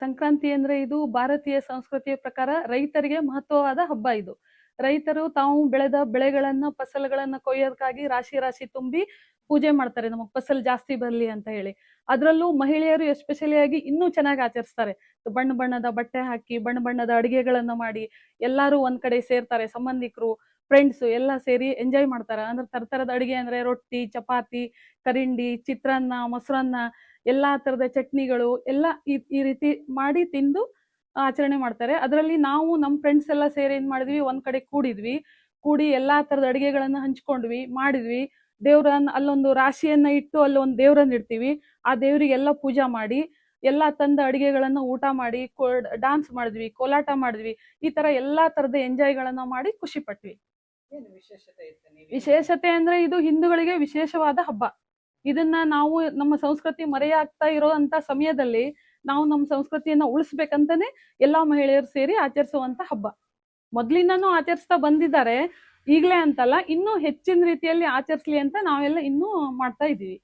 ಸಂಕ್ರಾಂತಿ ಅಂದ್ರೆ ಇದು ಭಾರತೀಯ ಸಂಸ್ಕೃತಿಯ ಪ್ರಕಾರ ರೈತರಿಗೆ ಮಹತ್ವವಾದ ಹಬ್ಬ ಇದು. ರೈತರು ತಾವು ಬೆಳೆದ ಬೆಳೆಗಳನ್ನ ಫಸಲುಗಳನ್ನ ಕೊಯ್ಯೋದಕ್ಕಾಗಿ ರಾಶಿ ರಾಶಿ ತುಂಬಿ ಪೂಜೆ ಮಾಡ್ತಾರೆ, ನಮಗ್ ಫಸಲ್ ಜಾಸ್ತಿ ಬರ್ಲಿ ಅಂತ ಹೇಳಿ. ಅದ್ರಲ್ಲೂ ಮಹಿಳೆಯರು ಎಸ್ಪೆಷಲಿ ಆಗಿ ಇನ್ನೂ ಚೆನ್ನಾಗಿ ಆಚರಿಸ್ತಾರೆ. ಬಣ್ಣ ಬಣ್ಣದ ಬಟ್ಟೆ ಹಾಕಿ ಬಣ್ಣ ಬಣ್ಣದ ಅಡಿಗೆಗಳನ್ನ ಮಾಡಿ ಎಲ್ಲಾರು ಒಂದ್ ಕಡೆ ಸೇರ್ತಾರೆ, ಸಂಬಂಧಿಕರು ಫ್ರೆಂಡ್ಸ್ ಎಲ್ಲ ಸೇರಿ ಎಂಜಾಯ್ ಮಾಡ್ತಾರೆ. ಅಂದ್ರೆ ತರತರದ ಅಡಿಗೆ ಅಂದ್ರೆ ರೊಟ್ಟಿ, ಚಪಾತಿ, ಕರಿಂಡಿ, ಚಿತ್ರಾನ್ನ, ಮೊಸರನ್ನ, ಎಲ್ಲಾ ತರದ ಚಟ್ನಿಗಳು ಎಲ್ಲ ಈ ರೀತಿ ಮಾಡಿ ತಿಂದು ಆಚರಣೆ ಮಾಡ್ತಾರೆ. ಅದರಲ್ಲಿ ನಾವು ನಮ್ಮ ಫ್ರೆಂಡ್ಸ್ ಎಲ್ಲ ಸೇರಿ ಏನ್ ಮಾಡಿದ್ವಿ, ಒಂದ್ ಕಡೆ ಕೂಡಿ ಎಲ್ಲಾ ತರದ ಅಡಿಗೆಗಳನ್ನ ಹಂಚ್ಕೊಂಡ್ವಿ, ಮಾಡಿದ್ವಿ. ದೇವ್ರನ್ನ ಅಲ್ಲೊಂದು ರಾಶಿಯನ್ನ ಇಟ್ಟು ಅಲ್ಲೊಂದು ದೇವ್ರನ್ನ ಇಡ್ತೀವಿ. ಆ ದೇವ್ರಿಗೆಲ್ಲ ಪೂಜಾ ಮಾಡಿ ಎಲ್ಲಾ ತಂದ ಅಡಿಗೆಗಳನ್ನ ಊಟ ಮಾಡಿ ಡಾನ್ಸ್ ಮಾಡಿದ್ವಿ, ಕೋಲಾಟ ಮಾಡಿದ್ವಿ. ಈ ತರ ಎಲ್ಲಾ ತರದ ಎಂಜಾಯ್ಗಳನ್ನ ಮಾಡಿ ಖುಷಿ ಪಟ್ವಿ. ವಿಶೇಷತೆ ಅಂದ್ರೆ ಇದು ಹಿಂದೂಗಳಿಗೆ ವಿಶೇಷವಾದ ಹಬ್ಬ. ಇದನ್ನ ನಾವು ನಮ್ಮ ಸಂಸ್ಕೃತಿ ಮರೆಯಾಗ್ತಾ ಇರೋಂತ ಸಮಯದಲ್ಲಿ ನಾವು ನಮ್ಮ ಸಂಸ್ಕೃತಿಯನ್ನ ಉಳಿಸ್ಬೇಕಂತಾನೆ ಎಲ್ಲಾ ಮಹಿಳೆಯರು ಸೇರಿ ಆಚರಿಸುವಂತ ಹಬ್ಬ. ಮೊದ್ಲಿಂದಾನು ಆಚರಿಸ್ತಾ ಬಂದಿದ್ದಾರೆ, ಈಗ್ಲೇ ಅಂತಲ್ಲ, ಇನ್ನೂ ಹೆಚ್ಚಿನ ರೀತಿಯಲ್ಲಿ ಆಚರಿಸ್ಲಿ ಅಂತ ನಾವೆಲ್ಲ ಇನ್ನೂ ಮಾಡ್ತಾ ಇದೀವಿ.